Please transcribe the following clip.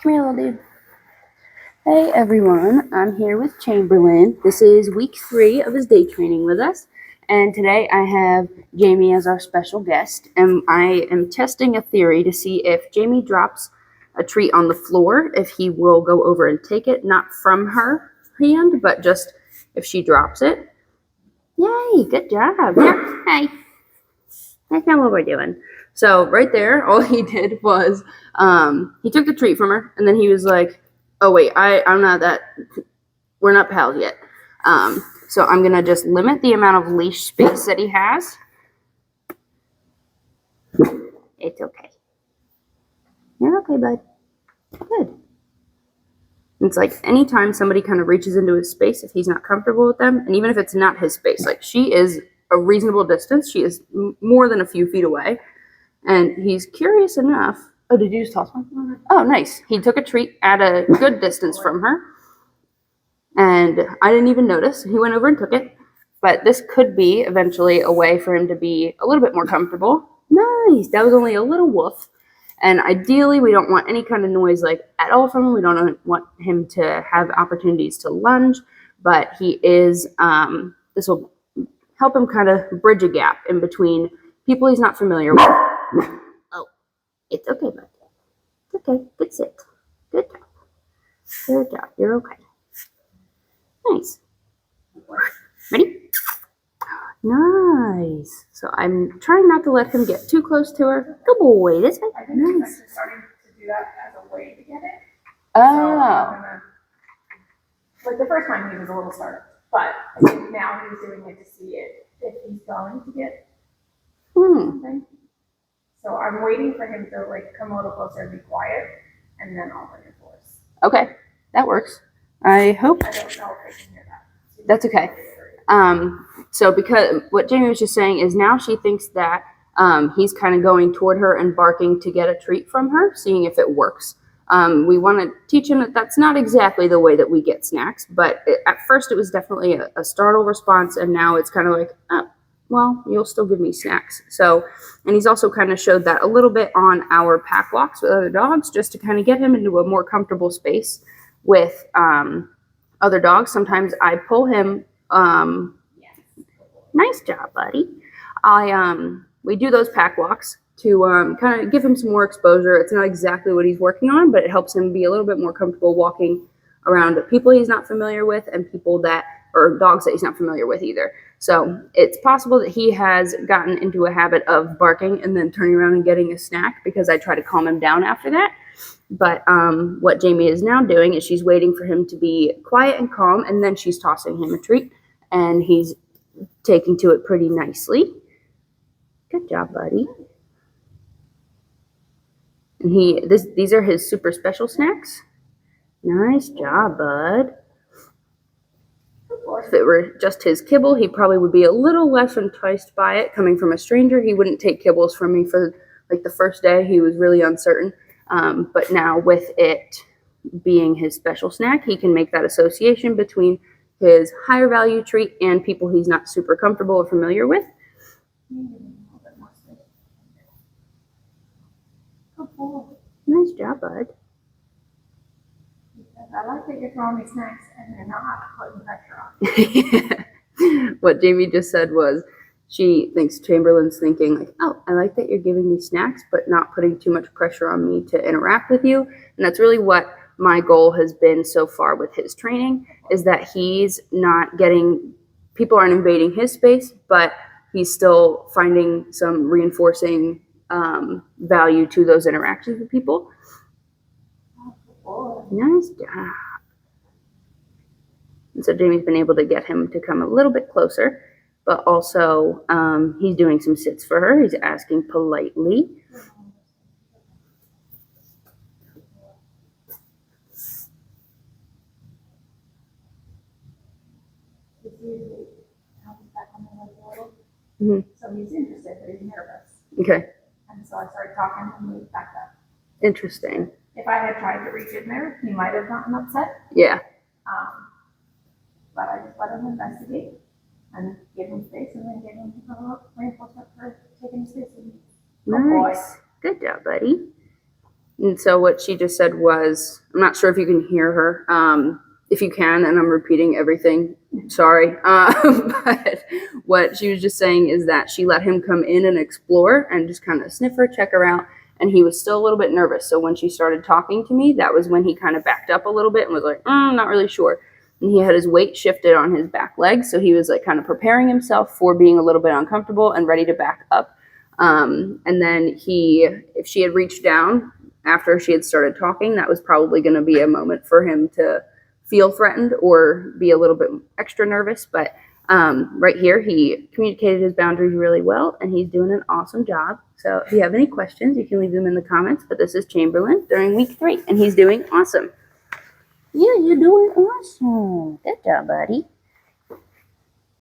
Come here, little dude. Hey everyone, I'm here with Chamberlin. This is week 3 of his day training with us, and today I have Jamie as our special guest, and I am testing a theory to see if Jamie drops a treat on the floor, if he will go over and take it, not from her hand, but just if she drops it. Yay, good job. Here, hey. That's not what we're doing. So right there, all he did was he took the treat from her, and then he was like, oh wait, I'm not that, we're not pals yet. So I'm gonna just limit the amount of leash space that he has. It's okay. You're okay, bud. Good. It's like anytime somebody kind of reaches into his space, if he's not comfortable with them, and even if it's not his space, like she is a reasonable distance, she is more than a few feet away, and he's curious enough. Oh, did you just toss one? Oh, nice. He took a treat at a good distance from her, and I didn't even notice. He went over and took it, but this could be eventually a way for him to be a little bit more comfortable. Nice. That was only a little woof, and ideally we don't want any kind of noise like at all from him. We don't want him to have opportunities to lunge, but he is, this will help him kind of bridge a gap in between people he's not familiar with. Oh, it's okay, bud. It's okay. Good sit. Good job. Good job. You're okay. Nice. Ready? Nice. So I'm trying not to let him get too close to her. Good boy. This way. I think he's actually starting to do that as a way to get it. Oh. So like the first time he was a little startled, but I think now he's doing it to see if he's going to get something. So I'm waiting for him to like come a little closer and be quiet, and then I'll bring it force. Okay, that works. I hope. I don't know if I can hear that. That's okay. So because what Jamie was just saying is now she thinks that he's kind of going toward her and barking to get a treat from her, seeing if it works. We want to teach him that that's not exactly the way that we get snacks, but at first it was definitely a startle response, and now it's kind of like, oh, well, you'll still give me snacks. So, and he's also kind of showed that a little bit on our pack walks with other dogs, just to kind of get him into a more comfortable space with other dogs. Sometimes I pull him. Nice job, buddy. We do those pack walks to kind of give him some more exposure. It's not exactly what he's working on, but it helps him be a little bit more comfortable walking around people he's not familiar with and people that, or dogs that he's not familiar with either. So it's possible that he has gotten into a habit of barking and then turning around and getting a snack, because I try to calm him down after that. But what Jamie is now doing is she's waiting for him to be quiet and calm, and then she's tossing him a treat, and he's taking to it pretty nicely. Good job, buddy. And these are his super special snacks. Nice job, bud. If it were just his kibble, he probably would be a little less enticed by it. Coming from a stranger, he wouldn't take kibbles from me for like the first day. He was really uncertain. But now with it being his special snack, he can make that association between his higher value treat and people he's not super comfortable or familiar with. Nice job, bud. I like that you're throwing me snacks and they're not putting pressure on. What Jamie just said was she thinks Chamberlain's thinking like, oh, I like that you're giving me snacks, but not putting too much pressure on me to interact with you. And that's really what my goal has been so far with his training, is that he's not getting, people aren't invading his space, but he's still finding some reinforcing value to those interactions with people. Nice job. And so Jamie's been able to get him to come a little bit closer, but also he's doing some sits for her. He's asking politely. Mm-hmm. So he's interested, but he's nervous. Okay. And so I started talking and moved back up. Interesting. If I had tried to reach in there, he might have gotten upset. Yeah. But I just let him investigate and give him space, and then give him reinforcement for taking space. Nice. Good job, buddy. And so what she just said was, I'm not sure if you can hear her. If you can, and I'm repeating everything, sorry. But what she was just saying is that she let him come in and explore and just kind of sniff her, check her out. And he was still a little bit nervous. So when she started talking to me, that was when he kind of backed up a little bit and was like, not really sure. And he had his weight shifted on his back leg. So he was like kind of preparing himself for being a little bit uncomfortable and ready to back up. And then if she had reached down after she had started talking, that was probably going to be a moment for him to feel threatened or be a little bit extra nervous. But right here, he communicated his boundaries really well, and he's doing an awesome job. So if you have any questions, you can leave them in the comments. But this is Chamberlin during week 3, and he's doing awesome. Yeah, you're doing awesome. Good job, buddy.